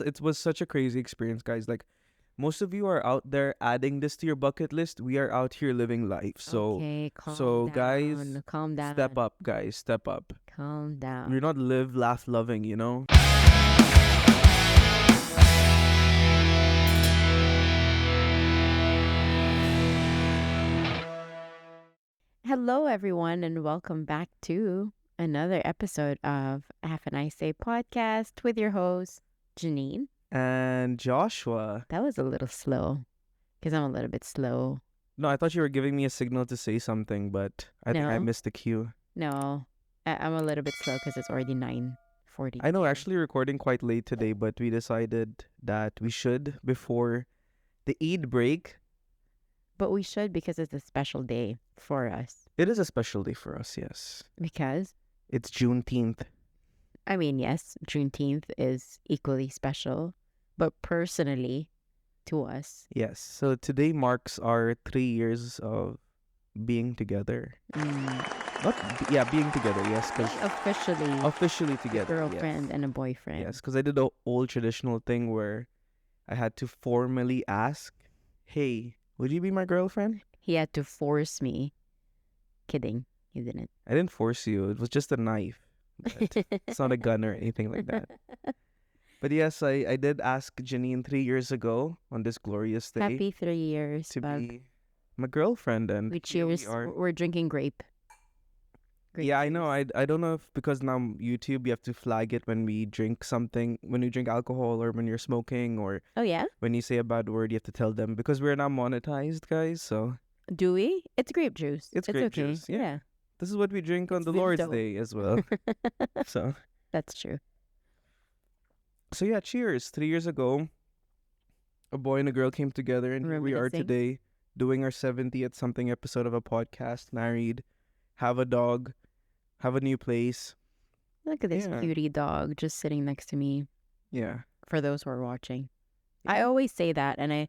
It was such a crazy experience, guys. Like, most of you are out there adding this to your bucket list. We are out here living life. Okay, So calm guys, down. Calm step down. up, guys. Step up. Calm We're down. not live, laugh, loving. Hello, everyone, and welcome back to another episode of Have a Nice Day podcast with your host, Janine. And Joshua. That was a little slow because I'm a little bit slow. No, I thought you were giving me a signal to say something, but I think I No, missed the cue. no, I'm a little bit slow because it's already 9:40 I know, p.m. actually recording quite late today, but we decided that we should, before the Eid break. But we should because it's a special day for us. It is a special day for us, yes. Because, It's Juneteenth. I mean, yes, Juneteenth is equally special, but personally, to us, Yes. So today marks our 3 years of being together. Being together. Yes, because officially officially a together. girlfriend and a boyfriend. Yes, because I did the old traditional thing where I had to formally ask, "Hey, would you be my girlfriend?" He had to force me. Kidding, he didn't. I didn't force you. It was just a knife. But it's not a gun or anything like that. But yes, I did ask Janine 3 years ago on this glorious day Happy 3 years, to bug. be my girlfriend, and We here we cheers. are. We're drinking grape. Yeah, I know. I don't know if because now YouTube you have to flag it when we drink something, when you drink alcohol or when you're smoking or Oh yeah, when you say a bad word, you have to tell them because we're now monetized, guys. So do we? It's grape juice. it's grape okay. juice. Yeah. This is what we drink on It's the Lord's Vimto. Day as well. So That's true. yeah, cheers. 3 years ago, a boy and a girl came together, and here we are Reminiscing. today doing our 70th something episode of a podcast, married, have a dog, have a new place. Look at this Yeah. cutie dog just sitting next to me. Yeah. For those who are watching, I Yeah. always say that, and I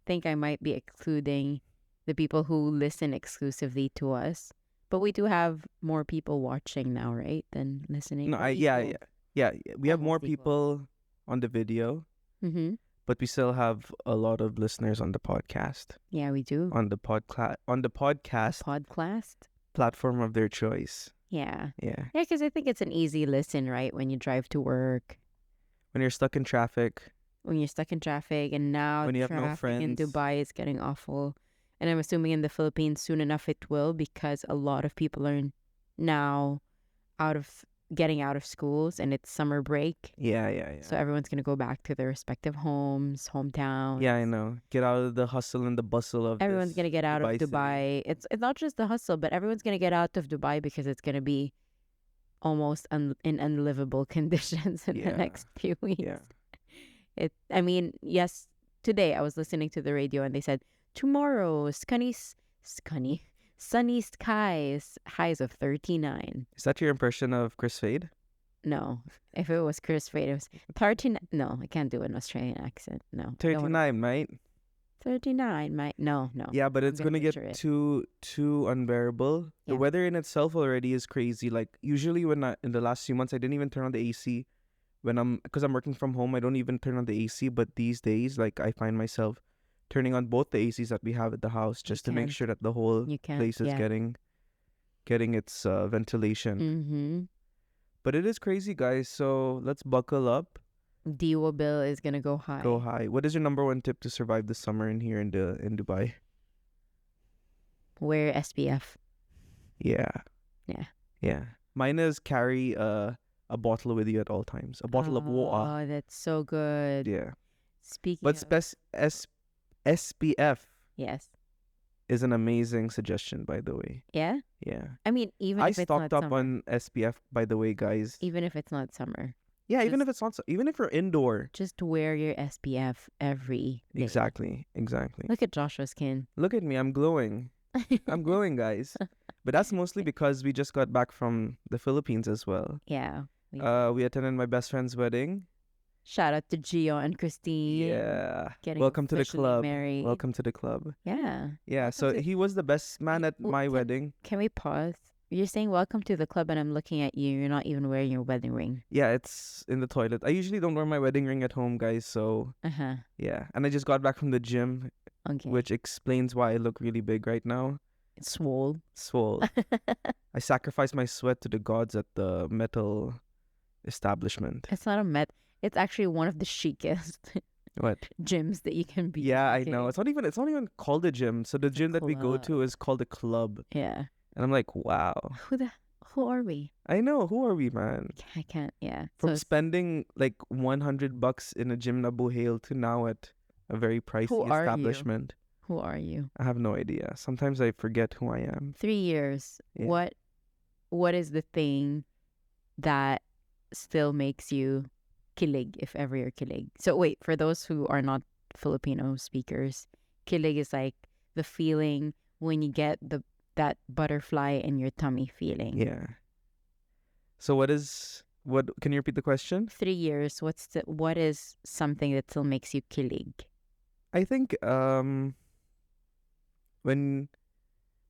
think I might be excluding the people who listen exclusively to us. But we do have more people watching now, right, than listening. No, We're equal. yeah. We have more Almost equal. people on the video, Mm-hmm. but we still have a lot of listeners on the podcast, Yeah, we do. on the podcast Podcast. platform of their choice. Yeah. Yeah. Yeah, because I think it's an easy listen, right? When you drive to work, When you're stuck in traffic, when you're stuck in traffic, and now when you have no traffic in friends. Dubai is getting awful. And I'm assuming in the Philippines soon enough it will, because a lot of people are now getting out of schools and it's summer break. Yeah. So everyone's going to go back to their respective homes, hometowns. Yeah, I know. Get out of the hustle and the bustle of Everyone's this going to get out of Dubai city. Dubai. It's not just the hustle, but everyone's going to get out of Dubai because it's going to be almost in unlivable conditions in the Yeah. next few weeks. Yeah. I mean, yes, today I was listening to the radio and they said tomorrow sunny skies, highs of 39. Is that your impression of Chris Fade? No, if it was Chris Fade, it was 39. No, I can't do an Australian accent. No, I don't wanna- 39, right? 39. No. Yeah, but it's I'm gonna gonna get butcher it. too unbearable. The Yeah. weather in itself already is crazy. Like usually in the last few months I didn't even turn on the AC because I'm working from home. I don't even turn on the AC. But these days, like I find myself turning on both the ACs that we have at the house just to make can't. sure that the whole You can't. place is Yeah. getting its ventilation. Mm-hmm. But it is crazy, guys. So let's buckle up. DEWA bill is gonna go high. Go high. What is your number one tip to survive the summer in Dubai? Wear SPF. Yeah. Yeah. Yeah. Mine is carry a bottle with you at all times. A bottle of water. Oh, that's so good. Yeah. Speaking But of, SPF yes. is an amazing suggestion, by the way. Yeah? Yeah. I mean, even I if it's stocked not up summer. on SPF, by the way, guys. Even if it's not summer. Yeah, even if it's not, even if you're indoor. Just wear your SPF every day. Exactly. Look at Joshua's skin. Look at me, I'm glowing. I'm glowing, guys. But that's mostly because we just got back from the Philippines as well. Yeah. We attended my best friend's wedding. Shout out to Gio and Christine. Yeah. Getting Welcome to the officially club. Welcome to the club. Yeah. Yeah, Welcome so to- he was the best man at my wedding. Can we pause? You're saying welcome to the club, and I'm looking at you. You're not even wearing your wedding ring. Yeah, it's in the toilet. I usually don't wear my wedding ring at home, guys. So Uh huh. yeah, and I just got back from the gym, Okay. which explains why I look really big right now. It's swole. Swole. I sacrificed my sweat to the gods at the metal establishment. It's not a met. It's actually one of the chicest What? gyms that you can be. Yeah, in, I know. okay? It's not even called a gym. So the It's a gym that we go club. to is called a club. Yeah. And I'm like, wow. Who are we? I know. Who are we, man? I can't. Yeah. From So spending like $100 in a gym in Abu Hail to now at a very pricey who are you? establishment. Who are you? I have no idea. Sometimes I forget who I am. 3 years. Yeah. What is the thing that still makes you kilig, if ever you're kilig? So wait, for those who are not Filipino speakers, kilig is like the feeling when you get that butterfly in your tummy feeling. Yeah. So what can you repeat the question? 3 years, what is something that still makes you kilig? I think when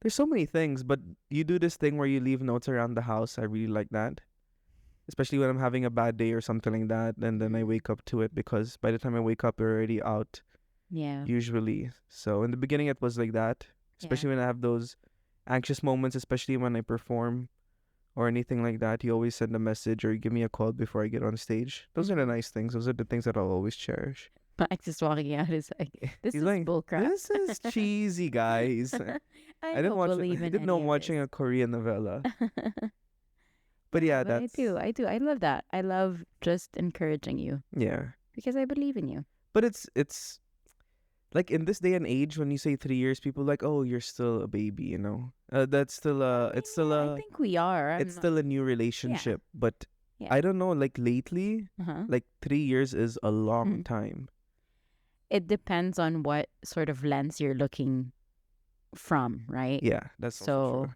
there's so many things, but you do this thing where you leave notes around the house. I really like that. Especially when I'm having a bad day or something like that, and then I wake up to it, because by the time I wake up, you're already out. Yeah. Usually. So in the beginning it was like that. Especially when I have those anxious moments, especially when I perform or anything like that. You always send a message or you give me a call before I get on stage. Those are the nice things. Those are the things that I'll always cherish. Max is walking out. Is like, this He's is like, bullcrap. this is cheesy, guys. I don't believe in didn't know I'm watching a Korean novella. But yeah, but that's I do. I love that. I love just encouraging you yeah. because I believe in you. But it's like in this day and age, when you say 3 years, people are like, oh, you're still a baby, you know. That's still I think we are. it's still a new relationship. But Yeah. I don't know, like lately, Uh-huh. like 3 years is a long Mm. time. It depends on what sort of lens you're looking from, right? Yeah, that's also So true.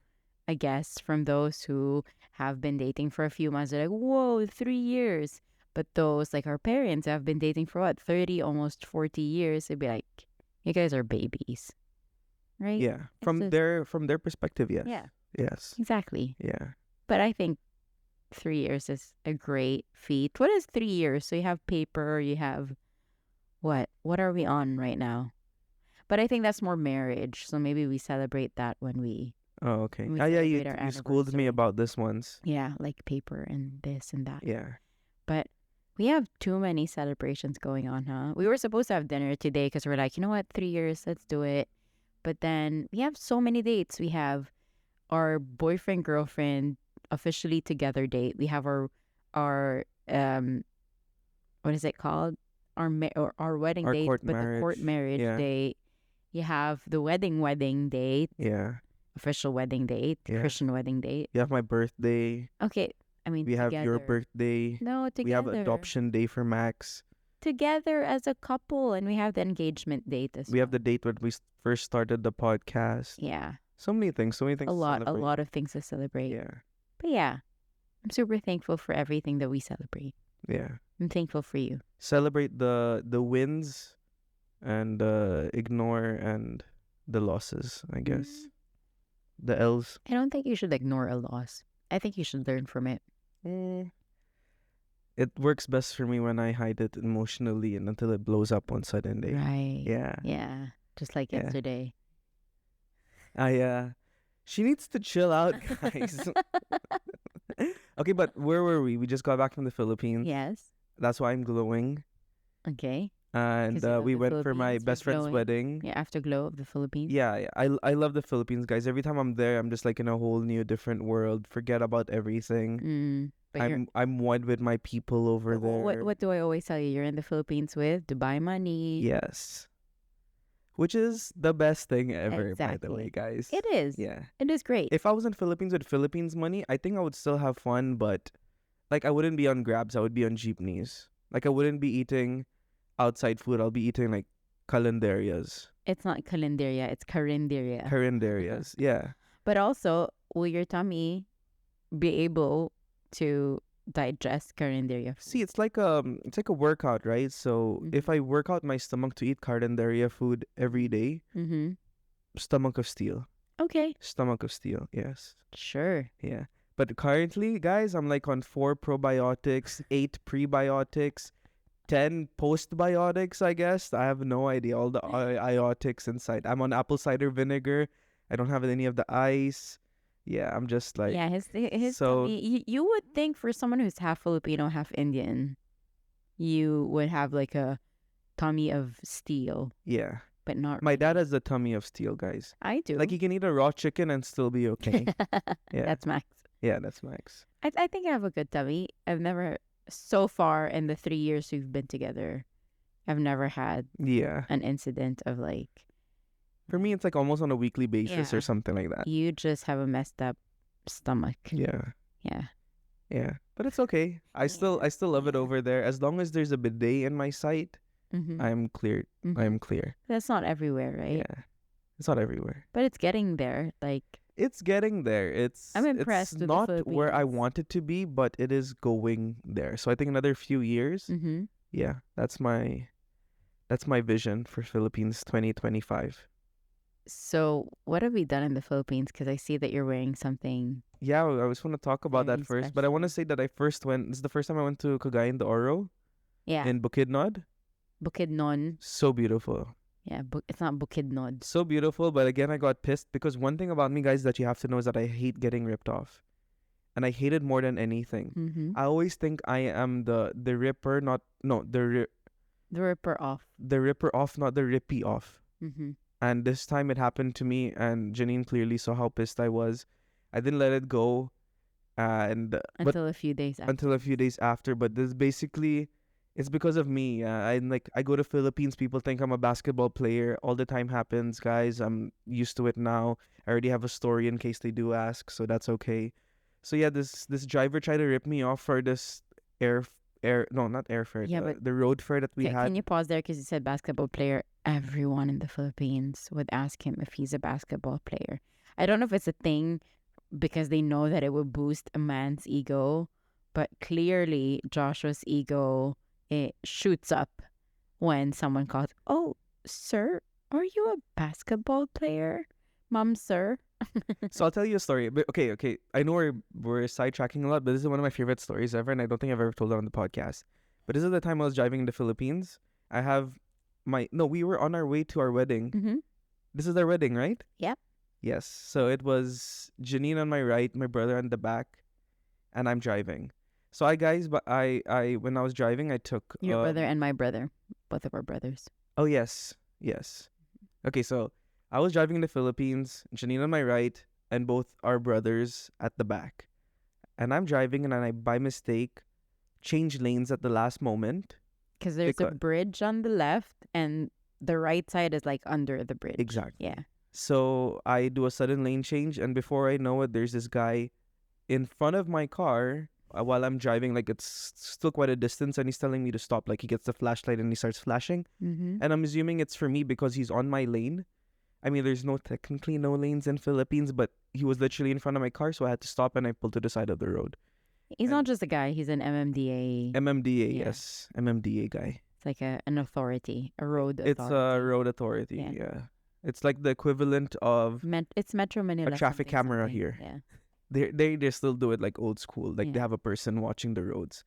I guess from those who have been dating for a few months, they're like, whoa, 3 years. But those, like our parents, have been dating for what, 30, almost 40 years. They'd be like, you guys are babies, right? Yeah, It's from just- their perspective, yes. Yeah, Yes. exactly. Yeah. But I think 3 years is a great feat. What is 3 years? So you have paper, you have what? What are we on right now? But I think that's more marriage. So maybe we celebrate that when we Oh, okay. we Ah, yeah, you celebrate our you schooled me anniversary. about this once. Yeah, like paper and this and that. Yeah. But we have too many celebrations going on, huh? We were supposed to have dinner today because we're like, you know what, 3 years, let's do it. But then we have so many dates. We have our boyfriend girlfriend officially together date. We have our what is it called? Our wedding Our date, court but the court marriage. marriage Yeah. date. You have the wedding date, Yeah. official wedding date, Yeah. Christian wedding date. You have my birthday. Okay, I mean We have your together. birthday. No, We have together. adoption day for Max. Together as a couple, and we have the engagement date as We have well. the date when we first started the podcast. Yeah, So many things. So many things. a to lot celebrate. of things to celebrate. Yeah. But yeah, I'm super thankful for everything that we celebrate. Yeah. I'm thankful for you. Celebrate the wins and ignore and the losses, I guess. The L's. I don't think you should ignore a loss. I think you should learn from it. It works best for me when I hide it emotionally and until it blows up one sudden day. Right. Yeah. Yeah. Just like Yeah. yesterday. She needs to chill out, guys. Okay, but where were we? We just got back from the Philippines. Yes. That's why I'm glowing. Okay. And 'Cause you love we the went for my Philippines, best you're friend's glowing. wedding. Yeah, afterglow of the Philippines. Yeah, I love the Philippines, guys. Every time I'm there, I'm just like in a whole new different world. Forget about everything. But I'm one with my people over there. what do I always tell you? You're in the Philippines with Dubai money. Yes. Which is the best thing ever, by the Exactly. way, guys. It is. Yeah. It is great. If I was in Philippines with Philippines money, I think I would still have fun, but like I wouldn't be on Grabs, I would be on jeepneys. Like I wouldn't be eating outside food, I'll be eating like calendarias. It's not calendaria, it's carinderia. Calendarias. Yeah. But also, will your tummy be able to digest carinderia food? See, it's like a workout, right? So Mhm. if I work out my stomach to eat calendaria food every day, Mm-hmm. stomach of steel. Okay. Stomach of steel, yes. Sure. Yeah. But currently, guys, I'm like on 4 probiotics, 8 prebiotics, 10 postbiotics, I guess. I have no idea. All the iotics inside. I'm on apple cider vinegar. I don't have any of the ice. Yeah, I'm just like, Yeah, his so, tummy. You would think for someone who's half Filipino, half Indian, you would have like a tummy of steel, yeah. but not My dad really. has the tummy of steel, guys. I do. Like, he can eat a raw chicken and still be okay. Yeah. That's Max. Yeah, that's Max. I think I have a good tummy. I've never, so far in the 3 years we've been together, I've never had Yeah. an incident of like, For me, it's like almost on a weekly basis Yeah. or something like that. you just have a messed up stomach. Yeah. Yeah. Yeah. But it's okay. I still love it Yeah. over there. As long as there's a bidet in my sight, Mm-hmm. I'm clear. I'm clear. That's not everywhere, right? Yeah. It's not everywhere. But it's getting there. Like, It's getting there. I'm impressed It's with the not where I Philippines. want it to be, but it is going there. So I think another few years. Mm-hmm. Yeah, that's my vision for Philippines 2025. So, what have we done in the Philippines? Because I see that you're wearing something. Yeah, I just want to talk about that Very first, but I want to special. say that I first went. This is the first time I went to Cagayan de Oro Yeah, in Bukidnon. Bukidnon. So beautiful. Yeah, it's not Bukidnon. So beautiful, but again, I got pissed because one thing about me, guys, that you have to know is that I hate getting ripped off, and I hate it more than anything. Mm-hmm. I always think I am the ripper, not no The Ripper off. the ripper off, not the rippy off. Mm-hmm. And this time it happened to me, and Janine clearly saw how pissed I was. I didn't let it go, and but Until a few days after. until a few days after. But this basically, it's because of me. I go to Philippines. People think I'm a basketball player. All the time happens, guys. I'm used to it now. I already have a story in case they do ask, so that's okay. So yeah, this driver tried to rip me off for this not airfare. Yeah, but the road fare that we Okay, had. can you pause there? Because you said basketball player. Everyone in the Philippines would ask him if he's a basketball player. I don't know if it's a thing because they know that it would boost a man's ego, but clearly Joshua's ego, it shoots up when someone calls, "Oh, sir, are you a basketball player, mom, sir?" So I'll tell you a story. But okay. I know we're sidetracking a lot, but this is one of my favorite stories ever, and I don't think I've ever told it on the podcast. But this is the time I was driving in the Philippines. I have we were on our way to our wedding. Mm-hmm. This is our wedding, right? Yep. Yes. So it was Janine on my right, my brother on the back, and I'm driving. So but I when I was driving, I took Your brother and my brother, both of our brothers. Oh yes. Okay, so I was driving in the Philippines, Janine on my right, and both our brothers at the back. And I'm driving, and I by mistake change lanes at the last moment. Because there's a Because bridge on the left, and the right side is like under the bridge. Exactly. Yeah. So I do a sudden lane change, and before I know it, there's this guy in front of my car while I'm driving. Like, it's still quite a distance, and he's telling me to stop. Like, he gets the flashlight and he starts flashing. Mm-hmm. And I'm assuming it's for me because he's on my lane. I mean, there's technically no lanes in Philippines, but he was literally in front of my car, so I had to stop, and I pulled to the side of the road. He's And not just a guy, he's an MMDA. MMDA, Yeah. yes. MMDA guy. It's like an authority, a road It's authority. a road authority, Yeah. yeah. It's like the equivalent of It's Metro Manila. traffic something, camera something. here. Yeah. they still do it like old school. Like, they Yeah. have a person watching the roads.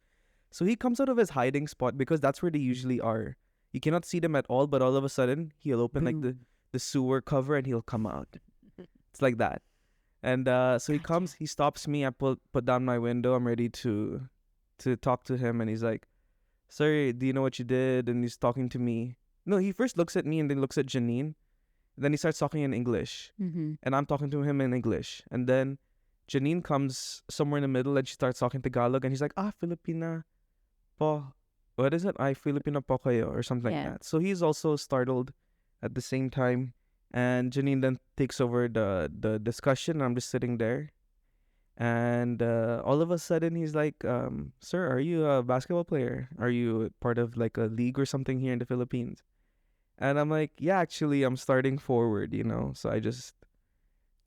So he comes out of his hiding spot because that's where they usually are. You cannot see them at all, but all of a sudden he'll open like Boom. the sewer cover and he'll come out. It's like that. And so he Gotcha. comes, he stops me. I put down my window. I'm ready to talk to him, and he's like, "Sir, do you know what you did?" And he's talking to me. No, he first looks at me and then looks at Janine. Then he starts talking in English, Mm-hmm. and I'm talking to him in English. And then Janine comes somewhere in the middle, and she starts talking Tagalog, and he's like, Filipina po. What is it? Ay, Filipina po kayo, or something Yeah. like that. So he's also startled at the same time. And Janine then takes over the discussion. I'm just sitting there. And all of a sudden, he's like, "Sir, are you a basketball player? Are you part of like a league or something here in the Philippines?" And I'm like, "Yeah, actually, I'm starting forward, you know." So I just,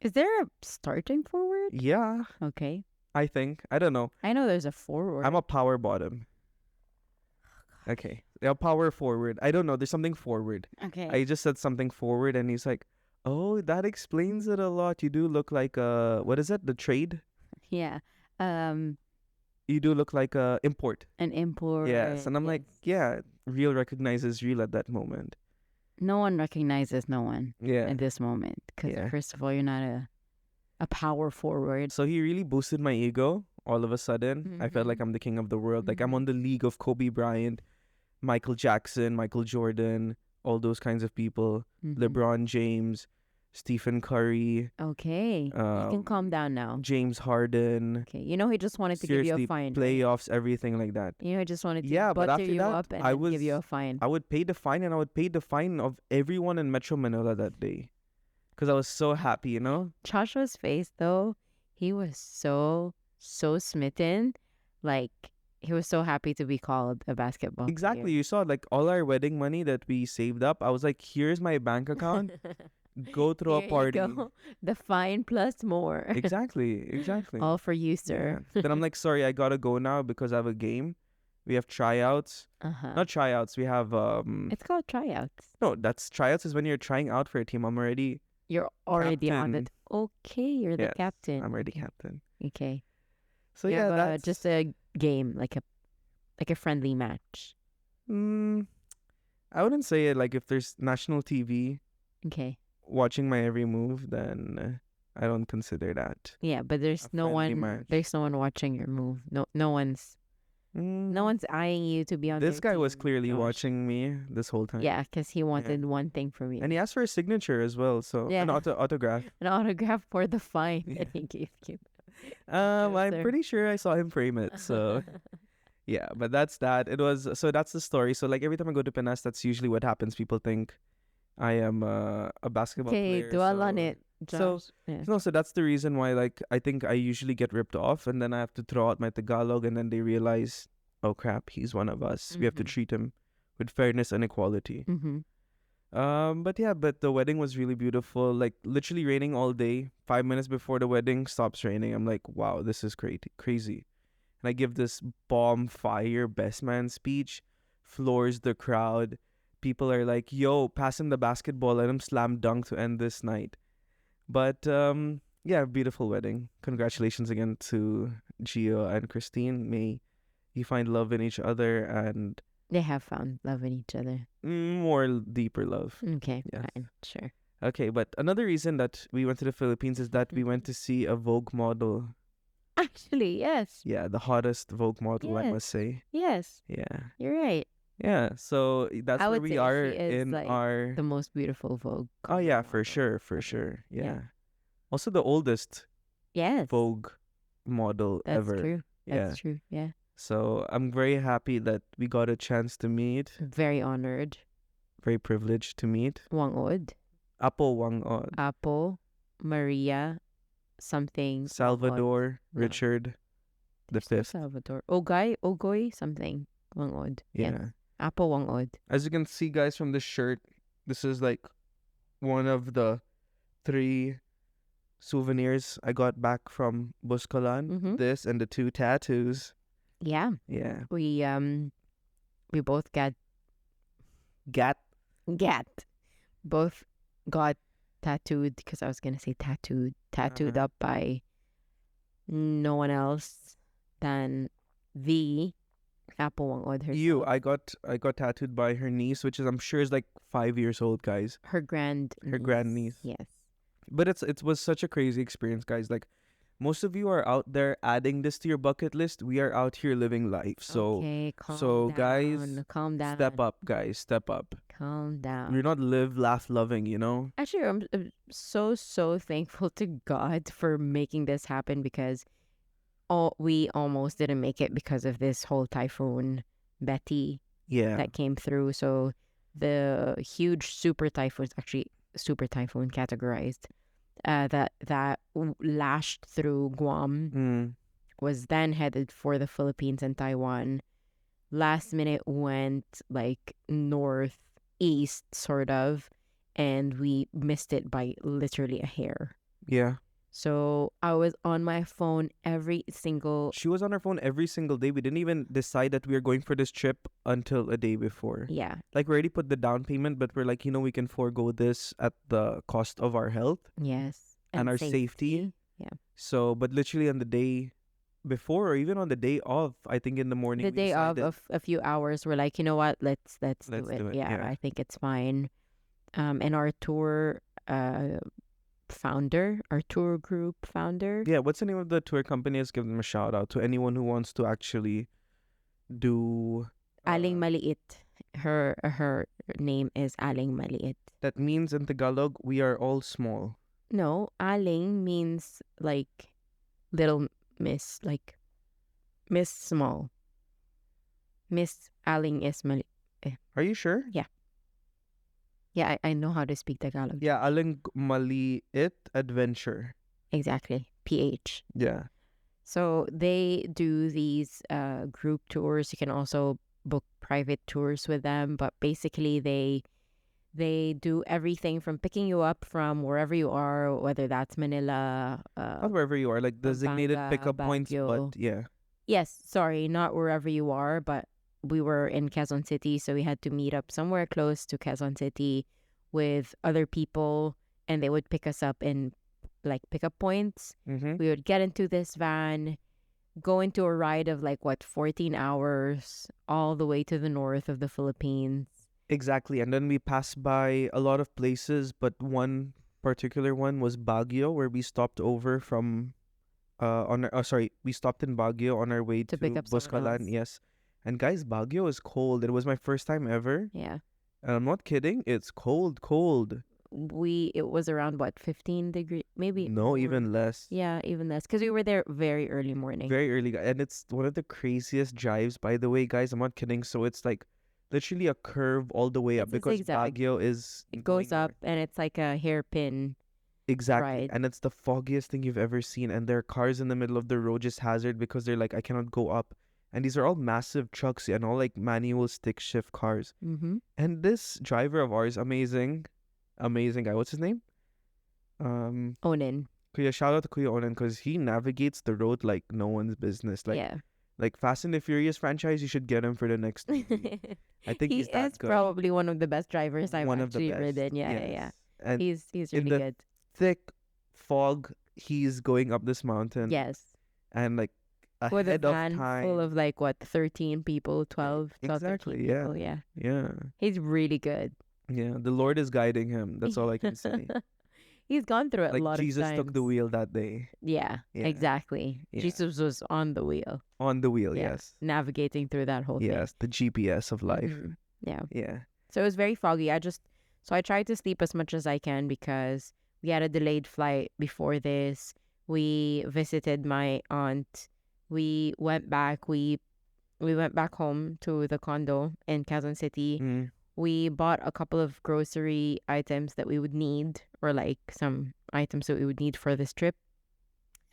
Is there a starting forward? yeah, Okay. I think. I don't know. I know there's a forward. I'm a power bottom. Okay. Yeah, power forward. I don't know. There's something forward. Okay. I just said something forward, and he's like, Oh, that explains it a lot. You do look like a, what is it? The trade? Yeah. Um, You do look like a import. an Yes. import. And I'm Yes. like, yeah, real recognizes real at that moment. No one recognizes no one Yeah. at this moment because Yeah. first of all, you're not a power forward. So he really boosted my ego all of a sudden. I felt like Mm-hmm. I'm the king of the world. Like I'm Mm-hmm. on the league of Kobe Bryant, Michael Jackson, Michael Jordan, all those kinds of people. Mm-hmm. LeBron James, Stephen Curry, Okay, you can calm down now. James Harden. Okay, you know he just wanted to give you a Seriously, fine, right? playoffs, everything like that. You know he just wanted to Yeah, but butter after you that, up and then give you a fine. I would pay the fine, and I would pay the fine of everyone in Metro Manila that day because I was so happy, you know? Joshua's face though, he was so smitten, like he was so happy to be called a basketball Exactly. player. You saw like all our wedding money that we saved up. I was like, here's my bank account. Go throw a Here you party. go, the fine plus more, Exactly. all for you, Yeah. sir. Then I'm like, sorry, I gotta go now because I have a game. We have tryouts. Uh-huh. Not tryouts. We have It's called tryouts. no, that's tryouts is when you're trying out for a team. I'm already You're already on captain. it. Okay, you're the Yes, captain. I'm already captain. Okay. So You yeah, have that's just a game, like a friendly match. mm, I wouldn't say it like if there's national TV Okay. watching my every move, then I don't consider that Yeah, but there's a no friendly one match. there's no one watching your move. No one's no Mm, one's eyeing you to be on this their guy was team, clearly Josh. watching me this whole time. Yeah, because he Yeah. wanted one thing from you. And he asked for a signature as well, so an Yeah. autograph. An autograph for the fine Yeah. that he gave you. Go, I'm sir. pretty sure I saw him frame it. So yeah, but that's that. It was so that's the story. So like every time I go to Pinas, that's usually what happens. People think I am a basketball Okay, player. dwell on So it, so Josh. Yeah. no, so that's the reason why like I think I usually get ripped off, and then I have to throw out my Tagalog, and then they realize, oh crap, he's one of us. We have to Mhm. treat him with fairness and equality. Mm-hmm. But yeah, but the wedding was really beautiful. Like literally raining all day. 5 minutes before the wedding stops raining. I'm like, wow, this is crazy. And I give this bomb fire best man speech, floors the crowd. People are like, yo, pass him the basketball, let him slam dunk to end this night. But yeah, beautiful wedding. Congratulations again to Gio and Christine. May you find love in each other and They have found love in each other. more deeper love. Okay, Yes. fine, sure. Okay, but another reason that we went to the Philippines is that we went to see a Vogue model. Actually, yes. Yeah, the hottest Vogue model, I must Yes. say. Yes, Yeah. you're right. Yeah, so that's I where would we say are she is in like our. the most beautiful Vogue. Oh cover yeah, for model sure, for ever. sure. Yeah. Yeah. Also the oldest Yes. Vogue model That's ever. true. Yeah. That's true. Yeah. So I'm very happy that we got a chance to meet. Very honored. Very privileged to meet. Whang-Od. Apo Whang-Od, Apo, Maria, something. Whang-Od. Salvador, No. Richard the There's no Fifth. Salvador. Ogoy, something. Whang-Od. Yeah. Yes. Apo Whang-Od. As you can see, guys, from this shirt, this is like one of the 3 souvenirs I got back from Buscalan. Mhm. This and the 2 tattoos. Yeah. Yeah. We both got Gat. both got tattooed because I was gonna say tattooed up by no one else than the Apo Whang-Od herself. You, I got tattooed by her niece, which is I'm sure is like 5 years old, guys. her grandniece. Yes. Yes. But it was such a crazy experience, guys. Like most of you are out there adding this to your bucket list. We are out here living life. So okay, calm so down. guys, Calm down. step up, guys. Step up. Calm down. We're not live, laugh, loving, you know? Actually, I'm so thankful to God for making this happen because we almost didn't make it because of this whole typhoon Betty Yeah. that came through. So the huge super typhoon, actually super typhoon categorized, that lashed through Guam, Mm. was then headed for the Philippines and Taiwan. Last minute went like northeast sort of, and we missed it by literally a hair. Yeah. So I was on my phone every single. She was on her phone every single day. We didn't even decide that we were going for this trip until a day before. Yeah. Like, we already put the down payment, but we're like, we can forego this at the cost of our health Yes. and our safety. Yeah. So, but literally on the day before, or even on the day of, I think in the morning, The we day decided, of a few hours, we're like, you know what? Let's do let's it. do it. Yeah, Yeah. I think it's fine. And our tour group founder, Yeah. What's the name of the tour company? Let's give them a shout out to anyone who wants to actually do. Aling Maliit. Her name is Aling Maliit. That means in Tagalog, we are all small. No, Aling means like little miss, like Miss Small. Miss Aling is Mali. Are you sure? Yeah, I know how to speak Tagalog. Yeah, Aling Maliit Adventure. Exactly. PH. Yeah. So they do these group tours. You can also book private tours with them, but basically they do everything from picking you up from wherever you are, whether that's Manila, Not wherever you are, like designated Pampanga, pickup points, Baguio. but yeah. Yes, sorry, not wherever you are, but we were in Quezon City, so we had to meet up somewhere close to Quezon City with other people, and they would pick us up in like pickup points. Mm-hmm. We would get into this van, go into a ride of 14 hours all the way to the north of the Philippines. Exactly. And then we passed by a lot of places, but one particular one was Baguio, where we stopped over from we stopped in Baguio on our way To to pick up someone Buscalan, else. yes. And guys, Baguio is cold. It was my first time ever. Yeah. And I'm not kidding. It's cold. It was around 15 degree, maybe No, more. even less. Yeah, even less, because we were there very early morning. Very early. And it's one of the craziest drives, by the way, guys. I'm not kidding. So it's like literally a curve all the way up, It's a because zigzag. Baguio is It going goes up north. and it's like a hairpin Exactly. ride. And it's the foggiest thing you've ever seen. And there are cars in the middle of the road, just hazard, because they're like, I cannot go up. And these are all massive trucks and all like manual stick shift cars. Mm-hmm. And this driver of ours, amazing guy. What's his name? Onin. Kuya, shout out to Kuya Onan, because he navigates the road like no one's business. Yeah. Like Fast and the Furious franchise, you should get him for the next movie. I think He he's that is good. probably one of the best drivers I've One of the actually best. ridden. Yeah, Yes. yeah. And He's in really the good. thick fog, he's going up this mountain. Yes. And like With a ahead of van time. full of 13 people, 12, 13 Exactly, yeah. people. Yeah. Yeah. He's really good. Yeah. The Lord is guiding him. That's all I can say. He's gone through it a Like lot Jesus of times. took the wheel that day. Yeah, Yeah. exactly. Yeah. Jesus was on the wheel. On the wheel, Yeah. yes. Navigating through that whole thing. Yes. The GPS of life. Mhm. Yeah. Yeah. So it was very foggy. So I tried to sleep as much as I can because we had a delayed flight before this. We visited my aunt. We went back. We went back home to the condo in Quezon City. Mm. We bought a couple of grocery items that we would need, or like some items that we would need for this trip.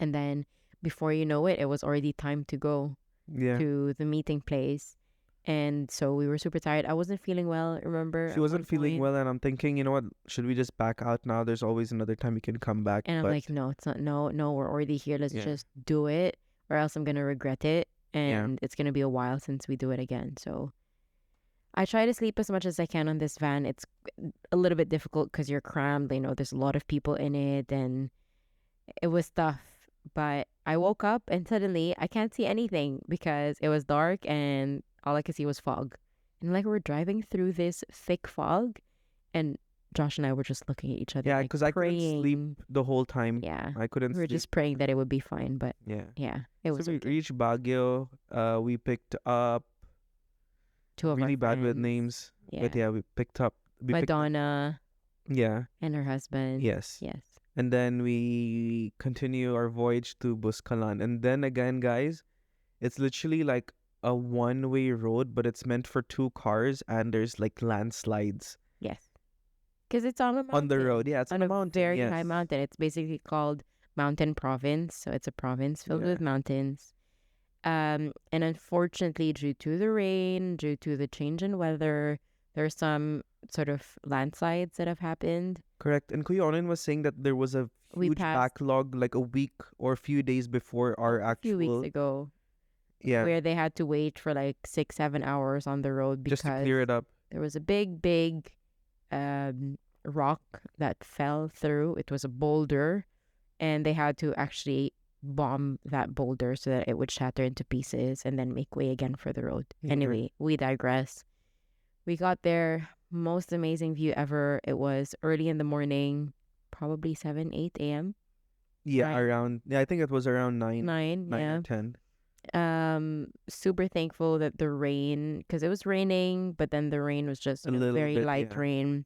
And then before you know it, it was already time to go Yeah. to the meeting place. And so we were super tired. I wasn't feeling well, remember? She at wasn't one feeling point. well, and I'm thinking, you know what? Should we just back out now? There's always another time we can come back. And I'm but like, no, it's not. No, we're already here. Let's Yeah. just do it, or else I'm going to regret it. Yeah. And it's going to be a while since we do it again. So I try to sleep as much as I can on this van. It's a little bit difficult because you're crammed. There's a lot of people in it, and it was tough. But I woke up and suddenly I can't see anything because it was dark and all I could see was fog. And we're driving through this thick fog, and Josh and I were just looking at each other. Yeah, because I couldn't sleep praying. the whole time. Yeah. I couldn't We were sleep. just praying that it would be fine, but Yeah. yeah, it was So we okay. reached Baguio. We picked up Two of really our bad with friends. names. Yeah. But yeah, we picked up. Madonna Yeah. and her husband. Yes. Yes. And then we continue our voyage to Buscalan. And then again, guys, it's literally like a one-way road, but it's meant for two cars, and there's like landslides Yes. Because it's on a mountain. on the road. Yeah, it's on on a a mountain. very yes. high mountain. It's basically called Mountain Province. So it's a province filled Yeah. with mountains. And unfortunately, due to the rain, due to the change in weather, there's some sort of landslides that have happened. Correct. And Kuya Onin was saying that there was a We huge passed backlog like a week or a few days before our a few weeks actual, ago yeah, where they had to wait for like 6-7 hours on the road just to because clear it up. there was a big rock that fell through. It was a boulder, and they had to actually bomb that boulder so that it would shatter into pieces and then make way again for the road. Yeah. Anyway, we digress. We got there, most amazing view ever. It was early in the morning, probably 7, 8 a.m. Yeah, Right. around, yeah, I think it was around 9, 9, 9 yeah. or 10. Super thankful that the rain, because it was raining, but then the rain was just, A little very bit, light yeah. rain.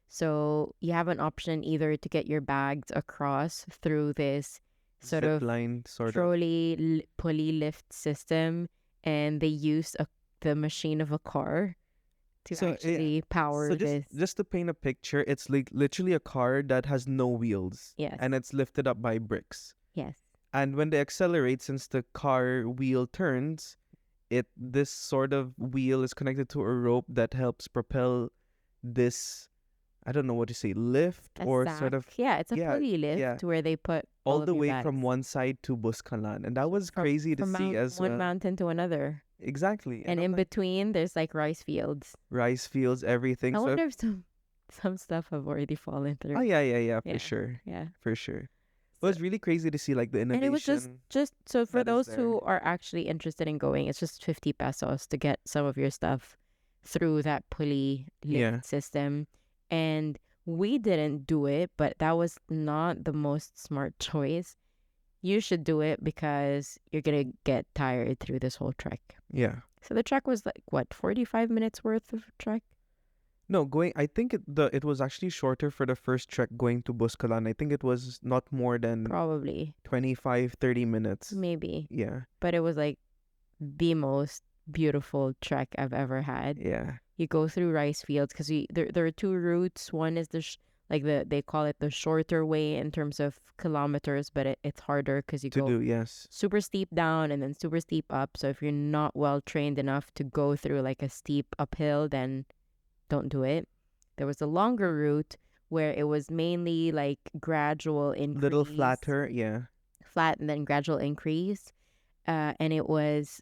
So you have an option either to get your bags across through this sort Zip of line, sort of. trolley pulley lift system, and they use the machine of a car to So, actually power so just this. just to paint a picture, it's like literally a car that has no wheels, Yes. and it's lifted up by bricks. Yes. And when they accelerate, since the car wheel turns, this sort of wheel is connected to a rope that helps propel this, I don't know what to say, lift A or sack. sort of, Yeah, it's a yeah, pulley lift yeah, where they put all of the your way bags from one side to Buscalan. And that was crazy to from see as one well. mountain to another. Exactly. And I'm in like, between, there's like rice fields. rice fields, everything. I So, wonder if some stuff have already fallen through. oh yeah, Yeah. for sure. Yeah. For sure. It So, was really crazy to see like the and it was innovation just so for that is those who there. are actually interested in going, it's just 50 pesos to get some of your stuff through that pulley lift Yeah. system. And we didn't do it, but that was not the most smart choice. You should do it because you're gonna get tired through this whole trek. Yeah. So the trek was like what, 45 minutes worth of trek? No, I think it was actually shorter for the first trek going to Buscalan. I think it was not more than Probably, 25, 30 minutes. maybe, Yeah. but it was like the most beautiful trek I've ever had. Yeah. You go through rice fields because there are two routes. One is they call it the shorter way in terms of kilometers, but it's harder because you To go do, yes. super steep down and then super steep up. So if you're not well trained enough to go through like a steep uphill, then don't do it. There was a longer route where it was mainly like gradual increase, Little flatter, yeah. flat and then gradual increase, and it was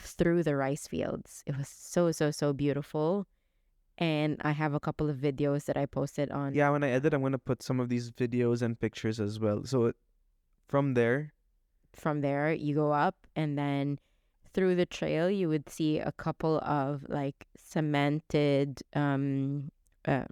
through the rice fields. It was so beautiful, and I have a couple of videos that I posted on. Yeah, when I edit, I'm gonna put some of these videos and pictures as well. So from there, you go up, and then through the trail you would see a couple of like cemented not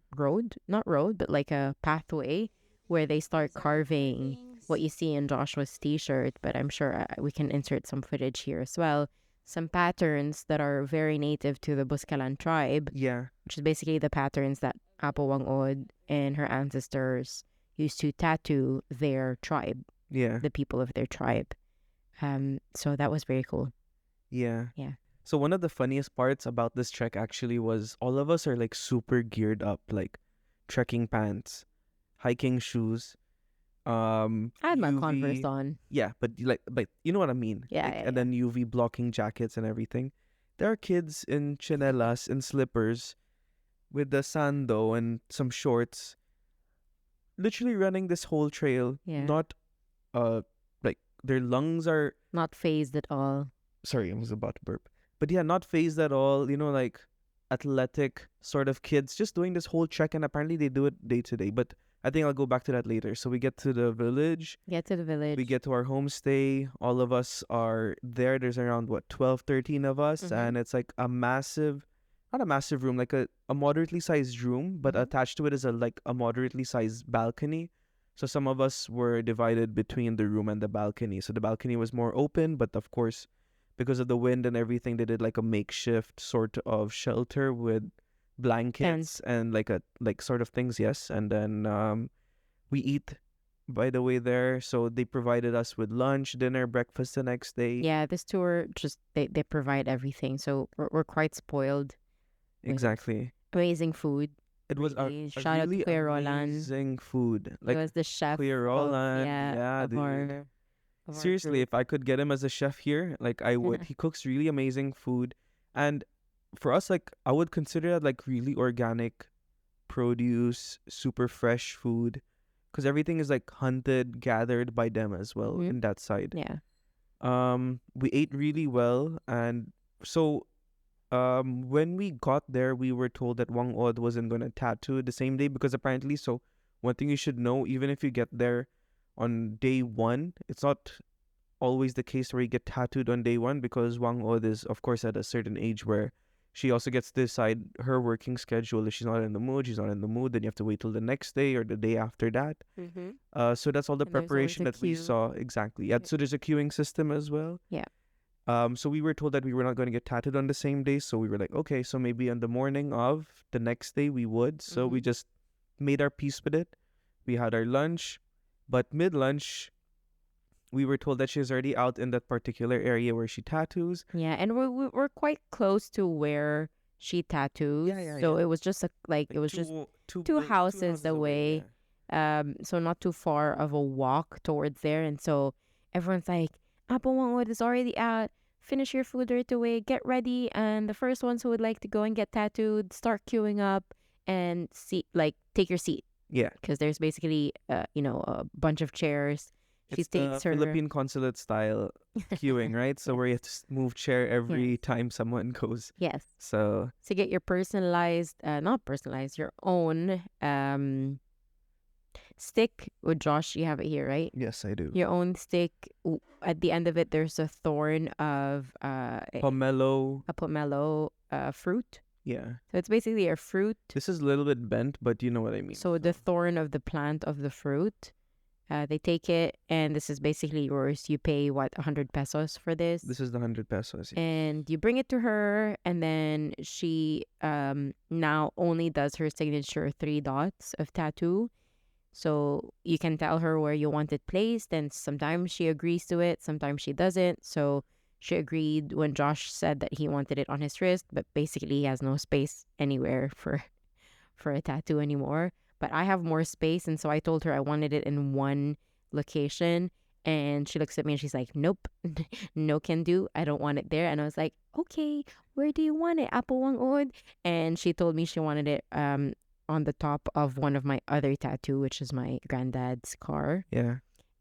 road, but like a pathway where they start carving what you see in Joshua's t-shirt, but I'm sure we can insert some footage here as well. Some patterns that are very native to the Buscalan tribe, yeah. which is basically the patterns that Apo Whang-Od and her ancestors used to tattoo their tribe, Yeah. the people of their tribe. So that was very cool. Yeah. Yeah. So one of the funniest parts about this trek actually was all of us are like super geared up, like trekking pants, hiking shoes, I had my UV, Converse on. yeah, but you know what I mean. Yeah, Like, yeah, and then UV blocking jackets and everything. There are kids in chinelas and slippers with the sando and some shorts, literally running this whole trail. Yeah. Not like their lungs are, Not phased at all. sorry, I was about to burp. But yeah, not phased at all. You know, like athletic sort of kids just doing this whole trek, and apparently they do it day to day. But I think I'll go back to that later. So we get to the village. Get to the village. We get to our homestay. All of us are there. There's around, what, 12, 13 of us. Mhm. And it's like a massive, not a massive room, like a moderately sized room, but Mhm. attached to it is a moderately sized balcony. So some of us were divided between the room and the balcony. So the balcony was more open, but of course, because of the wind and everything, they did like a makeshift sort of shelter with blankets and like sort of things, yes. And then we eat by the way there. So they provided us with lunch, dinner, breakfast the next day. Yeah, this tour just they provide everything. So we're quite spoiled. Exactly. Amazing food. It was Really. a Shout out to really Kuya Roland. amazing food. He Like was the chef Kuya Roland, yeah, of dude. our Seriously, group. if I could get him as a chef here, like I would. He cooks really amazing food. And for us, like I would consider that like really organic produce, super fresh food, because everything is like hunted, gathered by them as well Mhm. in that side. Yeah. We ate really well, and so when we got there, we were told that Whang-Od wasn't gonna tattoo the same day because apparently, so one thing you should know, even if you get there on day one, it's not always the case where you get tattooed on day one because Whang-Od is, of course, at a certain age where she also gets to decide her working schedule. If she's not in the mood, she's not in the mood, then you have to wait till the next day or the day after that. Mm-hmm. So that's all the And there's always preparation a that we queue. saw. Exactly. Yeah. Yeah. So there's a queuing system as well. Yeah. So we were told that we were not going to get tattooed on the same day. So we were like, okay, so maybe on the morning of the next day we would. So we just made our peace with it. We had our lunch, but mid lunch, we were told that she's already out in that particular area where she tattoos. Yeah, and we're quite close to where she tattoos. Yeah, So yeah. it was just Like it was just two two two houses houses away. Yeah. So not too far of a walk towards there. And so everyone's like, Apo Whang-Od is already out. Finish your food right away. Get ready. And the first ones who would like to go and get tattooed, start queuing up and take your seat. Yeah. Because there's basically, a bunch of chairs. She It's the takes her. Philippine consulate style queuing, right? So Yes. where you have to move chair every Yes. time someone goes. Yes. So To get your not personalized, your own stick. With Josh, you have it here, right? yes, I do. Your own stick. At the end of it, there's a thorn of Pomelo. a pomelo fruit. Yeah. So it's basically a fruit. This is a little bit bent, but you know what I mean. So the thorn of the plant of the fruit. They take it, and this is basically yours. You pay 100 pesos for this. This is the 100 pesos. And you bring it to her, and then she now only does her signature 3 dots of tattoo. So you can tell her where you want it placed, and sometimes she agrees to it, sometimes she doesn't. So she agreed when Josh said that he wanted it on his wrist, but basically he has no space anywhere for a tattoo anymore. But I have more space, and so I told her I wanted it in one location. And she looks at me and she's like, nope, no can do. I don't want it there. And I was like, okay, where do you want it? Apo Whang-Od? And she told me she wanted it on the top of one of my other tattoo, which is my granddad's car. Yeah.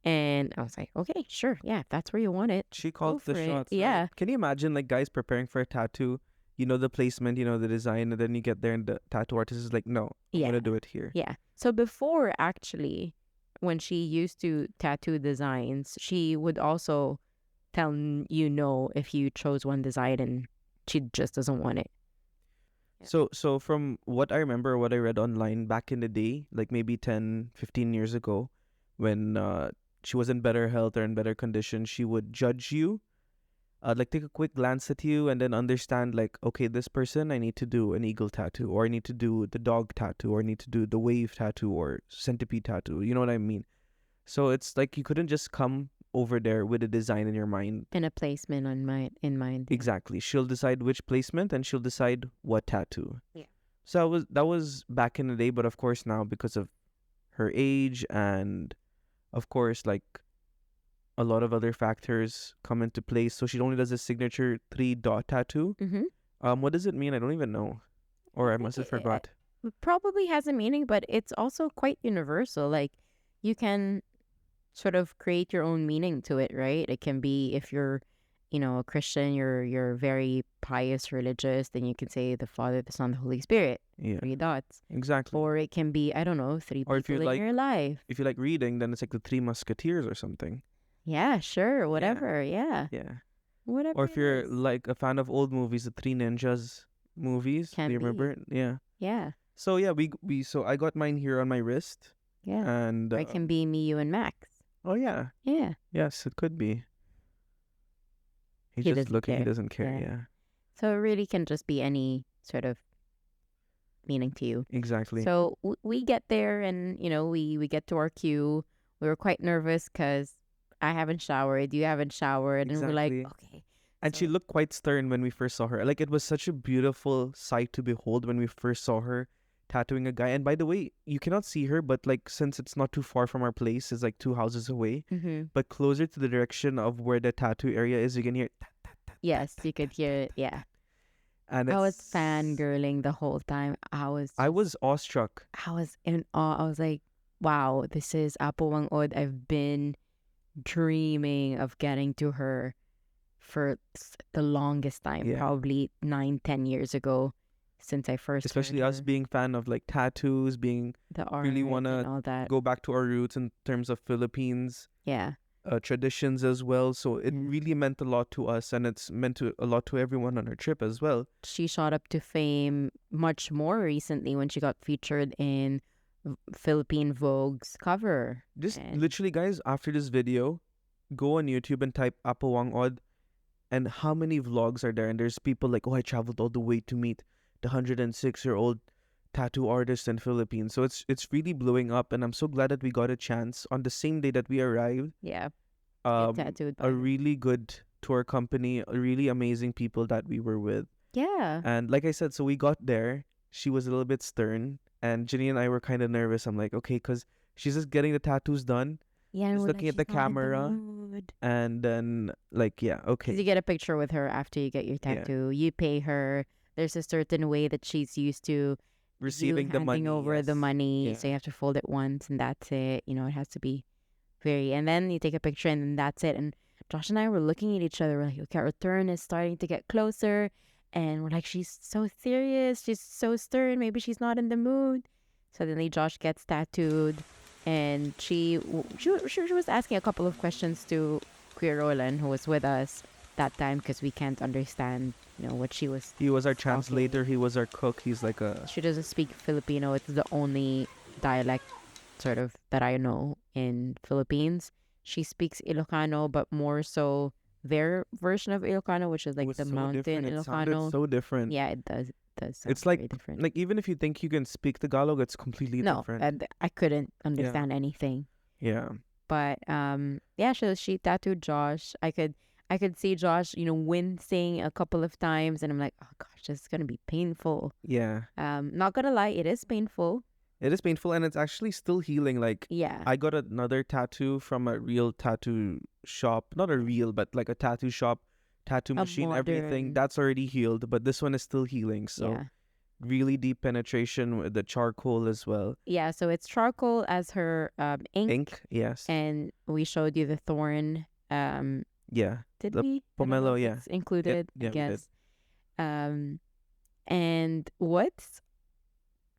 And I was like, okay, sure. Yeah, if that's where you want it. She called Go the for it. shots. Yeah. Right? Can you imagine like guys preparing for a tattoo? You know the placement, you know the design, and then you get there and the tattoo artist is like, no, I'm Yeah. gonna do it here. Yeah. So before, actually, when she used to tattoo designs, she would also tell you no if you chose one design and she just doesn't want it. Yeah. So from what I remember, what I read online back in the day, like maybe 10, 15 years ago, when she was in better health or in better condition, she would judge you, like take a quick glance at you and then understand like, okay, this person, I need to do an eagle tattoo, or I need to do the dog tattoo, or I need to do the wave tattoo or centipede tattoo. You know what I mean? So it's like you couldn't just come over there with a design in your mind. And a placement in mind. Exactly. She'll decide which placement and she'll decide what tattoo. Yeah. So that was back in the day, but of course now because of her age and of course like a lot of other factors come into place. So she only does a signature 3-dot tattoo. Mm-hmm. What does it mean? I don't even know. Or I think must have it forgot. probably has a meaning, but it's also quite universal. Like you can sort of create your own meaning to it, right? It can be if you're, a Christian, you're very pious, religious, then you can say the Father, the Son, the Holy Spirit, Yeah. 3 dots. Exactly. Or it can be, I don't know, 3 Or if people you in like- your life. If you like reading, then it's like the 3 Musketeers or something. Yeah, sure, whatever. Yeah, Yeah. whatever. Or if it you're is. like a fan of old movies, the 3 Ninjas movies. Can Do you be. remember? Yeah. Yeah, So yeah, so I got mine here on my wrist, yeah. and Or it can be me, you, and Max. oh yeah, Yeah. yes, it could be. He's He just doesn't looking. He care. doesn't care. Yeah. Yeah, So it really can just be any sort of meaning to you. exactly. So we get there, and we get to our queue. We were quite nervous because I haven't showered, you haven't showered, and we're like, Exactly. okay. And she So- looked quite stern when we first saw her. Like it was such a beautiful sight to behold when we first saw her tattooing a guy. And by the way, you cannot see her, but like since it's not too far from our place, it's like 2 houses away. Mm-hmm. But closer to the direction of where the tattoo area is, you can hear. Yes, you could hear it. Yeah. and I was it's fangirling the whole time. I was awestruck. I was in awe. I was like, wow, this is Apo Whang-Od. I've been dreaming of getting to her for the longest time, Yeah. probably 9, 10 years ago, since I first heard Especially us her. being fan of like tattoos, being The really art and wanna all that. go back to our roots in terms of Philippines Yeah. traditions as well. So it Yeah. really meant a lot to us, and it's meant to a lot to everyone on our trip as well. She shot up to fame much more recently when she got featured in Philippine Vogue's cover. Just And literally, guys, after this video, go on YouTube and type Apo Whang-Od, and how many vlogs are there? And there's people like, oh, I traveled all the way to meet the 106-year-old tattoo artist in Philippines. So it's really blowing up, and I'm so glad that we got a chance on the same day that we arrived. yeah, get Um, tattooed by a her. really good tour company, really amazing people that we were with. Yeah. And like I said, so we got there. She was a little bit stern, and Janine and I were kind of nervous. I'm like, okay, because she's just getting the tattoos done, Yeah, and just we're looking like, at the she's not in the camera, mood. and then like, yeah, Because you okay, get a picture with her after you get your yeah, tattoo. You pay her. There's a certain way that she's used to you receiving the handing money, over the yes, money. yeah, So you have to fold it once and that's it. It has to be very. And then you take a picture and then that's it. And Josh and I were looking at each other. We're like, okay, our turn is starting to get closer. And we're like, she's so serious. She's so stern. Maybe she's not in the mood. Suddenly, Josh gets tattooed. And she was asking a couple of questions to Queer Roland, who was with us that time because we can't understand, what she was. he was our talking. translator, he was our cook, he's like a She doesn't speak Filipino. It's the only dialect sort of that I know in Philippines. She speaks Ilocano, but more so their version of Ilocano, which is it like was the so mountain different, it sounded Ilocano. so different. Yeah, it does. It does sound It's like very different. like even if you think you can speak Tagalog, it's completely No, different. I couldn't Yeah, understand anything. yeah, But yeah, she tattooed Josh. I could see Josh, wincing a couple of times, and I'm like, oh gosh, this is gonna be painful. yeah. Not gonna lie, it is painful. It is painful, and it's actually still healing. Like Yeah, I got another tattoo from a real tattoo shop, not a real, but like a tattoo shop, tattoo a machine, everything. modern. That's already healed, but this one is still healing. So Yeah, really deep penetration with the charcoal as well. yeah. So it's charcoal as her ink, Ink, yes, and we showed you the thorn. yeah. Did The we? I don't know pomelo, if yeah, it's included. I yeah, we did. guess. Um, and what's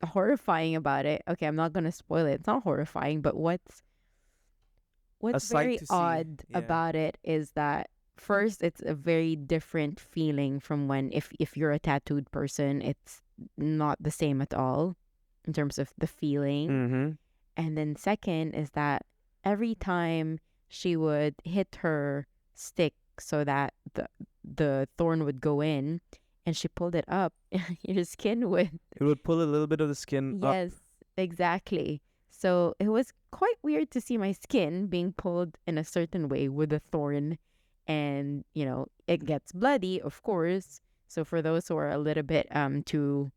horrifying about it? Okay, I'm not gonna spoil it. It's not horrifying, but A what's sight very to see. odd Yeah, about it is that first it's a very different feeling from when if you're a tattooed person, it's not the same at all in terms of the feeling. mm-hmm. And then second is that every time she would hit her stick so that the thorn would go in and she pulled it up, your skin would. It would pull a little bit of the skin up. Yes, exactly. So it was quite weird to see my skin being pulled in a certain way with a thorn. And, it gets bloody, of course. So for those who are a little bit too,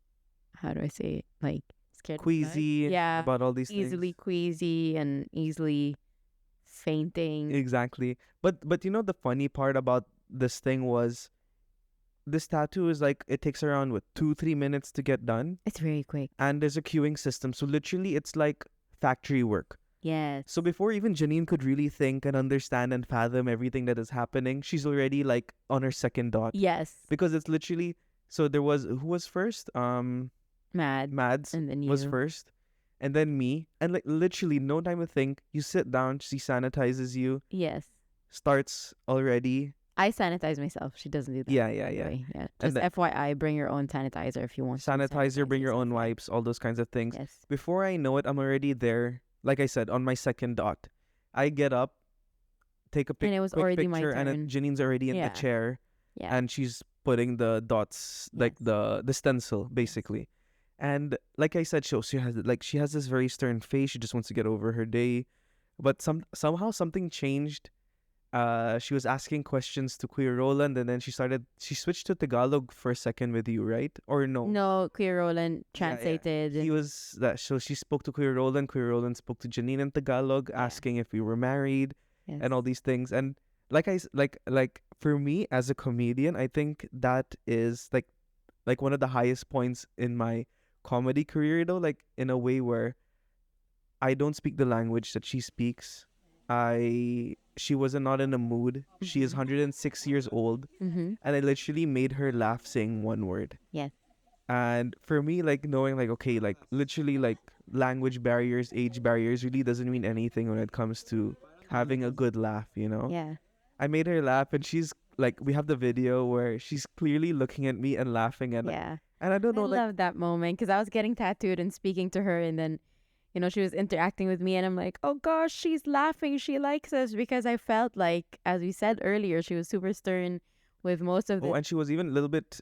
how do I say it? Like scared of blood? Queasy Yeah, about all these easily things. queasy and easily fainting. Exactly. But you know the funny part about this thing was this tattoo is like it takes around what 2-3 minutes to get done, It's very quick. and there's a queuing system. So literally it's like factory work. Yes. So before even Janine could really think and understand and fathom everything that is happening, she's already like on her second dot. Yes. Because it's literally so there was who was first? Mads And then was you. first. And then me. And like literally no time to think. You sit down, she sanitizes you, Yes. starts already. I sanitize myself. She doesn't do that. Yeah, by yeah, the yeah. way. Yeah. And Just FYI, bring your own sanitizer if you want to sanitizer, bring your yourself. own wipes, all those kinds of things. Yes. Before I know it, I'm already there. Like I said, on my second dot. I get up, take a And it was quick already my picture, and turn. Janine's already in Yeah. the chair, Yeah. and she's putting the dots, like Yes. the stencil, basically. And like I said, she has this very stern face. She just wants to get over her day, but somehow something changed. She was asking questions to Queer Roland, and then she switched to Tagalog for a second with you, right? Or no? No, Queer Roland Yeah, yeah. translated. He was that. So she spoke to Queer Roland. Queer Roland spoke to Janine in Tagalog, Yeah. asking if we were married Yes. and all these things. And like for me as a comedian, I think that is like like one of the highest points in my comedy career, though, like in a way where I don't speak the language that she speaks. She was not in a mood. She is 106 years old, Mm-hmm. and I literally made her laugh saying one word. Yes. And for me, like knowing like okay, like literally like language barriers, age barriers really doesn't mean anything when it comes to having a good laugh, you know? Yeah. I made her laugh, and she's like, we have the video where she's clearly looking at me and laughing, Yeah. and I don't I know, like, love that moment because I was getting tattooed and speaking to her, and then, she was interacting with me, and I'm like, oh gosh, she's laughing. She likes us because I felt like, as we said earlier, she was super stern with most of oh, the. and she was even a little bit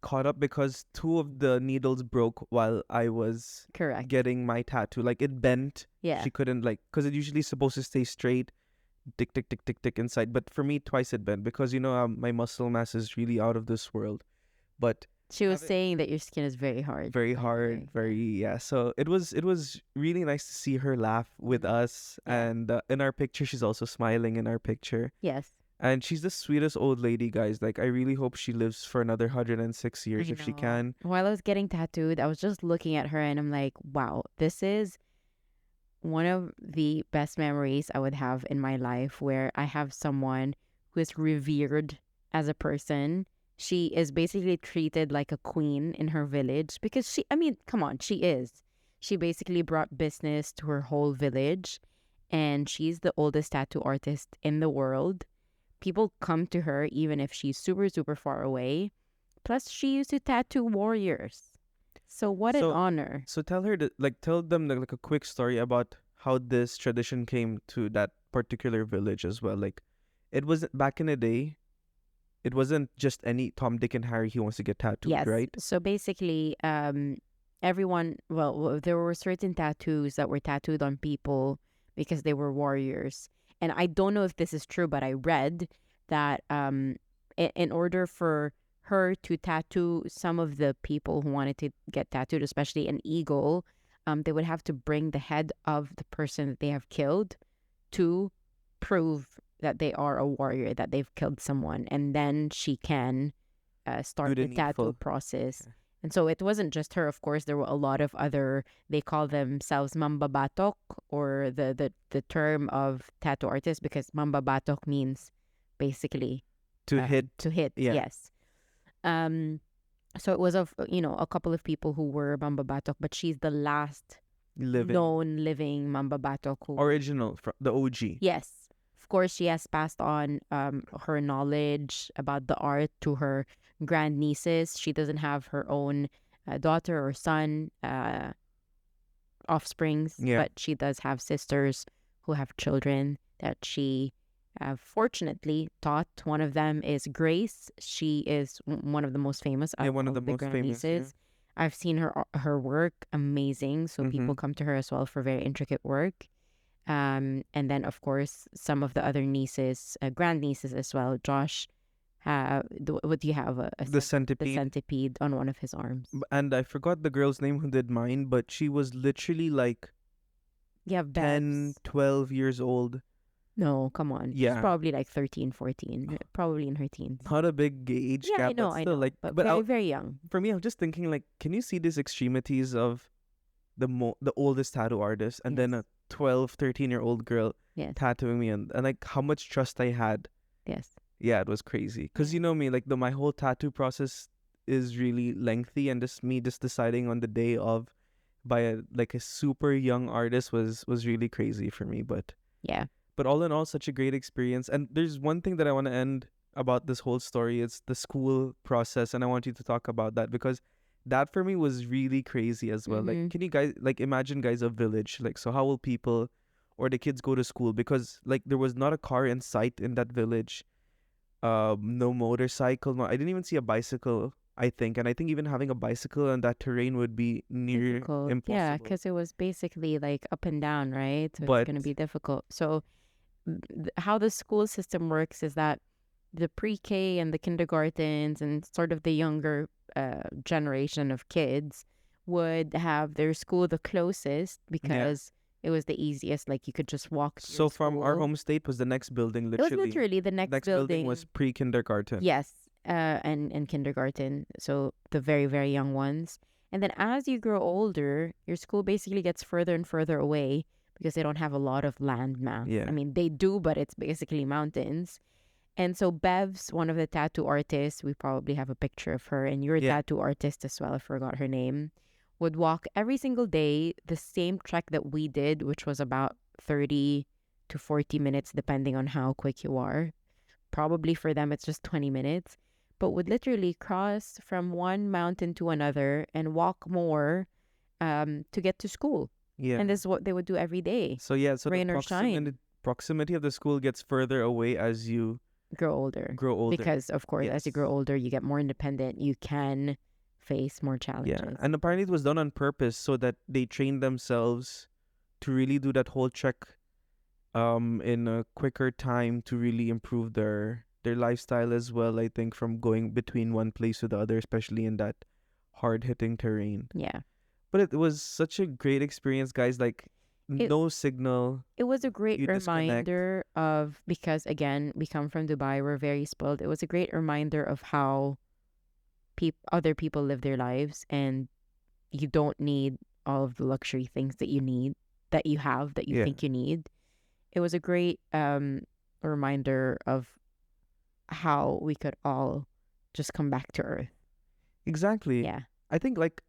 caught up because two of the needles broke while I was Correct. getting my tattoo. Like it bent. Yeah. She couldn't like, because it usually supposed to stay straight, tick tick tick tick tick inside. But for me, twice it bent because my muscle mass is really out of this world. But She was saying that your skin is very hard. very by the hard, way. very yeah. So it was really nice to see her laugh with us, Yeah. and in our picture, she's also smiling in our picture. Yes. And she's the sweetest old lady, guys. Like, I really hope she lives for another 106 years I if she know. can. While I was getting tattooed, I was just looking at her and I'm like, wow, this is one of the best memories I would have in my life where I have someone who is revered as a person. She is basically treated like a queen in her village because come on, she is. She basically brought business to her whole village, and she's the oldest tattoo artist in the world. People come to her even if she's super, super far away. Plus, she used to tattoo warriors. So, what an So, honor. so tell them like a quick story about how this tradition came to that particular village as well. Like, it wasn't back in the day. It wasn't just any Tom, Dick, and Harry who wants to get tattooed, Yes. right? So basically, everyone, there were certain tattoos that were tattooed on people because they were warriors. And I don't know if this is true, but I read that in order for her to tattoo some of the people who wanted to get tattooed, especially an eagle, they would have to bring the head of the person that they have killed to prove that they are a warrior, that they've killed someone. And then she can start Do the the tattoo needful. process. Okay. And so it wasn't just her, of course. There were a lot of other, they call themselves mambabatok, or the term of tattoo artist, because mambabatok means basically To hit, to hit. yeah, Yes. Um, so it was a couple of people who were mambabatok, but she's the last living. known living mambabatok who. Original, the OG. Yes. Of course, she has passed on her knowledge about the art to her grandnieces. She doesn't have her own daughter or son, offsprings, Yeah. but she does have sisters who have children that she fortunately taught. One of them is Grace. She is one of the most famous Yeah, of one of the most famous, yeah. grandnieces. I've seen her work, amazing. So people Mhm. come to her as well for very intricate work. And then, of course, some of the other nieces, grandnieces as well. Josh, what do you have? The The centipede. centipede on one of his arms. And I forgot the girl's name who did mine, but she was literally like You have 10, Babs. 12 years old. No, come on. She's Yeah. probably like 13, 14. Probably in her teens. Not a big age Yeah, gap, I know, but I still, know. like, But but very, very young. for me, I'm just thinking, like, can you see these extremities of the oldest tattoo artist, and then a 12, 13-year-old girl Yes. tattooing me, and like how much trust I had. Yes. Yeah, it was crazy. Cause you know me, like my whole tattoo process is really lengthy, and just deciding on the day of by a super young artist was really crazy for me. But Yeah. all in all, such a great experience. And there's one thing that I want to end about this whole story. It's the school process, and I want you to talk about that because that for me was really crazy as well. Mhm. Like, can you guys imagine, guys, a village? Like, so how will people or the kids go to school? Because like there was not a car in sight in that village. No motorcycle. No, I didn't even see a bicycle. I think, and I think even having a bicycle on that terrain would be near Difficult. impossible. Yeah, because it was basically like up and down, right? So it's But going to be difficult. So how the school system works is that the pre-K and the kindergartens and sort of the younger generation of kids would have their school the closest because it was the easiest. Like you could just walk to so your from our school. home state was the next building. It was Literally, literally the next building was pre-kindergarten. Yes. and kindergarten, so the very, very young ones. And then as you grow older, your school basically gets further and further away because they don't have a lot of land mass. Yeah. I mean, they do, but it's basically mountains. And so Bev's one of the tattoo artists. We probably have a picture of her, and you're a Yeah. tattoo artist as well. I forgot her name. Would walk every single day the same trek that we did, which was about 30 to 40 minutes, depending on how quick you are. Probably for them, it's just 20 minutes, but would literally cross from one mountain to another and walk more to get to school. Yeah. And this is what they would do every day, So yeah, so the rain or shine, proximity of the school gets further away as you grow older. grow older. Because, of course, as you Yes. grow older, you get more independent. You can face more challenges. Yeah, and apparently it was done on purpose so that they trained themselves to really do that whole trek in a quicker time to really improve their lifestyle as well, I think, from going between one place to the other, especially in that hard-hitting terrain. Yeah. But it was such a great experience, guys. Like, no signal. It was a great You disconnect. reminder of, because again, we come from Dubai, we're very spoiled. It was a great reminder of how other people live their lives, and you don't need all of the luxury things that you need, that you have, that you Yeah. think you need. It was a great reminder of how we could all just come back to earth. Exactly. Yeah. I think like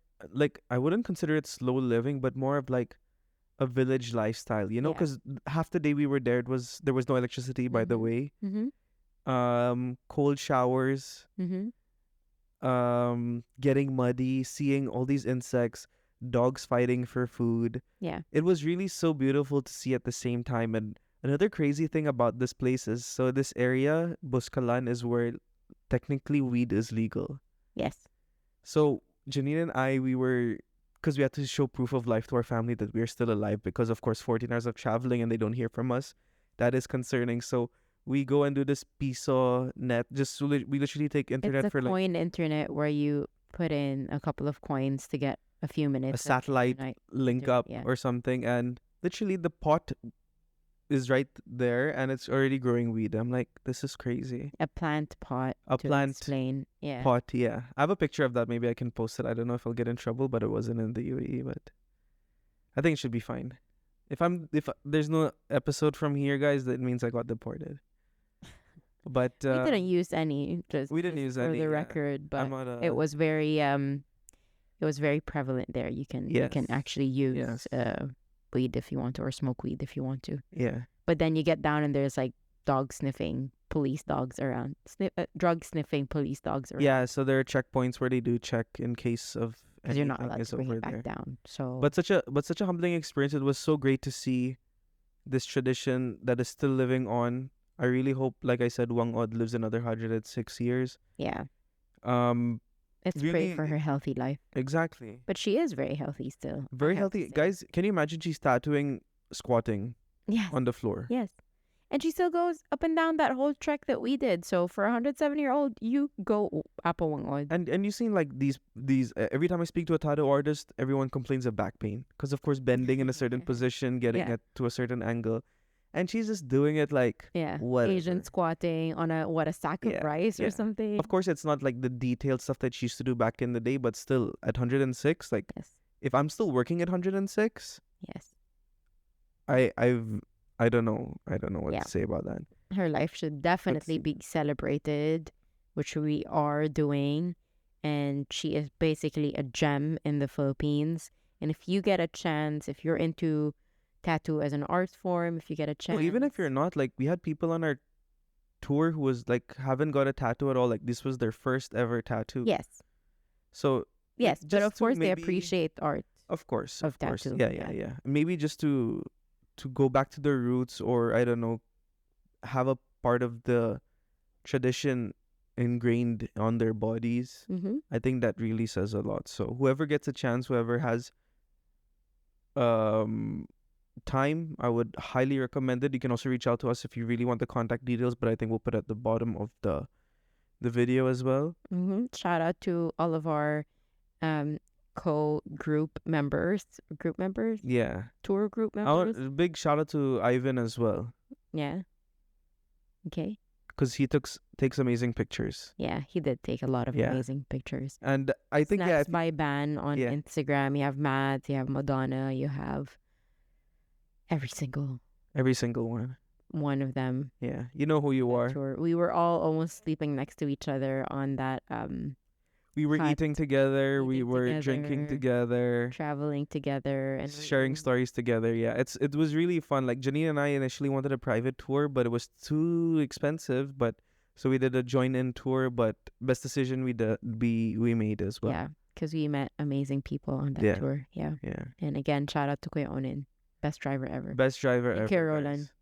I wouldn't consider it slow living, but more of like a village lifestyle, you know, Yeah. because half the day we were there, there was no electricity, by the Mhm. way. Mm-hmm. Cold showers, Mm-hmm. getting muddy, seeing all these insects, dogs fighting for food. Yeah. It was really so beautiful to see at the same time. And another crazy thing about this place is, so this area, Buscalan, is where technically weed is legal. Yes. So Janine and I, because we had to show proof of life to our family that we're still alive, because of course 14 hours of traveling and they don't hear from us. That is concerning. So we go and do this piso net. We literally take internet It's a for like coin internet where you put in a couple of coins to get a few minutes a of satellite internet. link up Yeah. or something, and literally the pot is right there and it's already growing weed. I'm like, this is crazy. A plant pot. A to plant explain. Yeah. pot, yeah. I have a picture of that. Maybe I can post it. I don't know if I'll get in trouble, but it wasn't in the UAE. But I think it should be fine. If there's no episode from here, guys, that means I got deported. But We didn't use any. Just we didn't just use for any, the yeah. record, but I'm not a, it was very prevalent there. You can Yes. actually use Yes. weed if you want to, or smoke weed if you want to. yeah. But then you get down and there's like dog sniffing police dogs around, drug sniffing police dogs around. Yeah, so there are checkpoints where they do check in case of because you're not anything allowed is to bring over it back there. down. So, But such a humbling experience. It was so great to see this tradition that is still living on. I really hope, like I said, Whang-Od lives another 106 years. yeah, Um, let's really, pray for her healthy life. exactly. But she is very healthy still. I Very have to healthy. say. Guys, can you imagine she's tattooing squatting Yes. on the floor? Yes. And she still goes up and down that whole trek that we did. So for a 107-year-old, you go Apo Whang-Od. And you seen like these every time I speak to a tattoo artist, everyone complains of back pain because of course bending in a certain position, getting Yeah. it to a certain angle, and she's just doing it like Yeah. whatever. Asian squatting on a sack of Yeah, rice yeah. or something. Of course, it's not like the detailed stuff that she used to do back in the day, but still at 106, like Yes. if I'm still working at 106, Yes. I don't know what Yeah. to say about that. Her life should definitely be celebrated, which we are doing. And she is basically a gem in the Philippines. And if you get a chance, if you're into tattoo as an art form, if you get a chance. Well, even if you're not, like we had people on our tour who was like haven't got a tattoo at all, like this was their first ever tattoo. Yes. So Yes. like, But just of to course, they maybe- appreciate art. Of course, of of course. tattoo, Yeah, yeah. yeah, yeah. Maybe just to go back to their roots, or I don't know, have a part of the tradition ingrained on their bodies. Mm-hmm. I think that really says a lot. So whoever gets a chance, whoever has time, I would highly recommend it. You can also reach out to us if you really want the contact details, but I think we'll put at the bottom of the video as well. Mm-hmm. Shout out to all of our group members, Yeah. tour group Our members. big shout out to Ivan as well, Yeah. Okay. because he takes amazing pictures. Yeah, he did take a lot of Yeah. amazing pictures. And I think Snaps by Ban on yeah. Instagram. You have Matt, you have Madonna, you have every single one of them. Yeah, you know who you that are. tour. We were all almost sleeping next to each other on that We were hut, eating together. We eating were drinking together. traveling together, and Sharing stories together. Yeah, it was really fun. Like Janine and I initially wanted a private tour, but it was too expensive. But so we did a join-in tour. But best decision we made as well. Yeah, because we met amazing people on that Yeah. tour. Yeah. Yeah. And again, shout out to Kuya Onin, best driver ever. Best driver And ever. Kuya Roland. guys.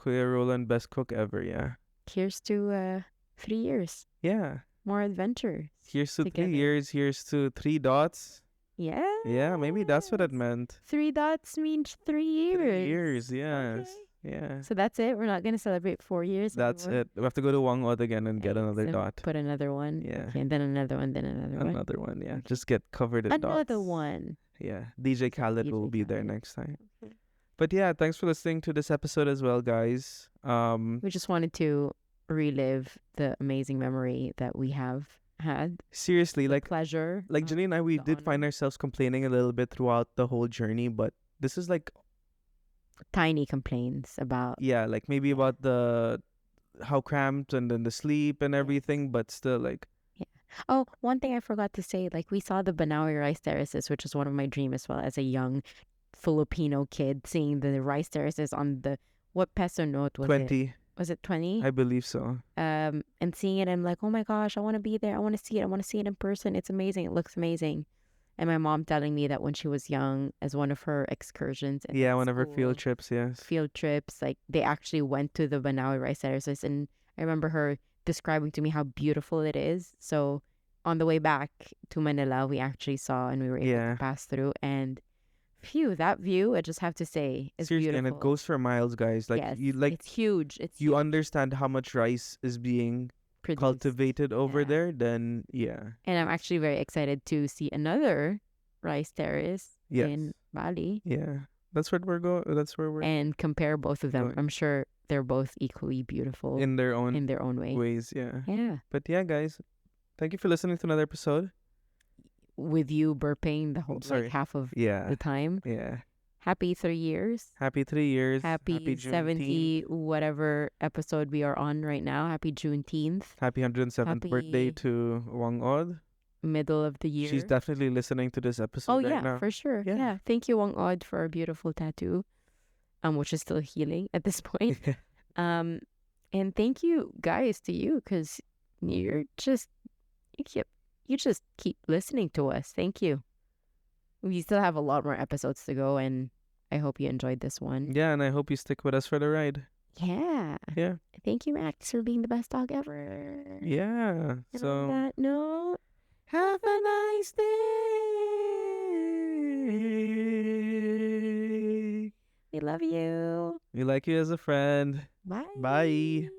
Kuya Roland, best cook ever. Yeah. Here's to 3 years. Yeah. More adventure. Here's to Together. 3 years. Here's to 3 dots. Yeah. Yeah, maybe that's what it meant. 3 dots means 3 years. 3 years, yes. Okay. Yeah. So that's it. We're not gonna celebrate 4 years. That's anymore. it. We have to go to Whang-Od again and get another So dot. Put another one. Yeah. Okay, and then another one. Then another one. Another one, yeah. Just get covered in dots. Another one. Yeah. DJ Khaled DJ will be there Khaled. next time. Okay. But yeah, thanks for listening to this episode as well, guys. We just wanted to relive the amazing memory that we have had. Seriously, The like pleasure. Janine and I, we the did find honor. ourselves complaining a little bit throughout the whole journey, but this is like, Tiny complaints about yeah, like maybe about the how cramped and then the sleep and everything, but still like, Oh, one thing I forgot to say, like we saw the Banawi rice terraces, which is one of my dreams as well as a young Filipino kid, seeing the rice terraces on the what peso note was 20, it? Was it 20? I believe so. And seeing it, I'm like, oh my gosh, I want to be there. I want to see it. I want to see it in person. It's amazing. It looks amazing. And my mom telling me that when she was young, as one of her excursions, in Yeah, one of her school, field trips, yes. field trips, like they actually went to the Banawi rice terraces, and I remember her describing to me how beautiful it is. So on the way back to Manila, we actually saw and we were able Yeah. to pass through, and phew, that view, I just have to say, is Seriously, beautiful. and it goes for miles, guys. Like yes, it's huge. It's you huge. understand how much rice is being Produced. cultivated over Yeah. there, then yeah. And I'm actually very excited to see another rice terrace Yes. in Bali Yeah. That's where we're going. That's where we're and compare both of them. going. I'm sure they're both equally beautiful in their own in their own way. ways, yeah. Yeah. But yeah, guys, thank you for listening to another episode. With you burping the whole Sorry. like half of Yeah. the time. Yeah. Happy 3 years. Happy 3 years. Happy Juneteenth. 70 whatever episode we are on right now. Happy Juneteenth. Happy 107th birthday Happy- to Whang-Od. Middle of the year. She's definitely listening to this episode Oh right yeah, now. for sure. Yeah. Yeah. Thank you, Whang-Od, for a beautiful tattoo. Which is still healing at this point. And thank you guys to you, because you just keep listening to us. Thank you. We still have a lot more episodes to go, and I hope you enjoyed this one. Yeah, and I hope you stick with us for the ride. Yeah. Yeah. Thank you, Max, for being the best dog ever. Yeah. And on So that note, have a nice day. we love you. We like you as a friend. Bye. Bye.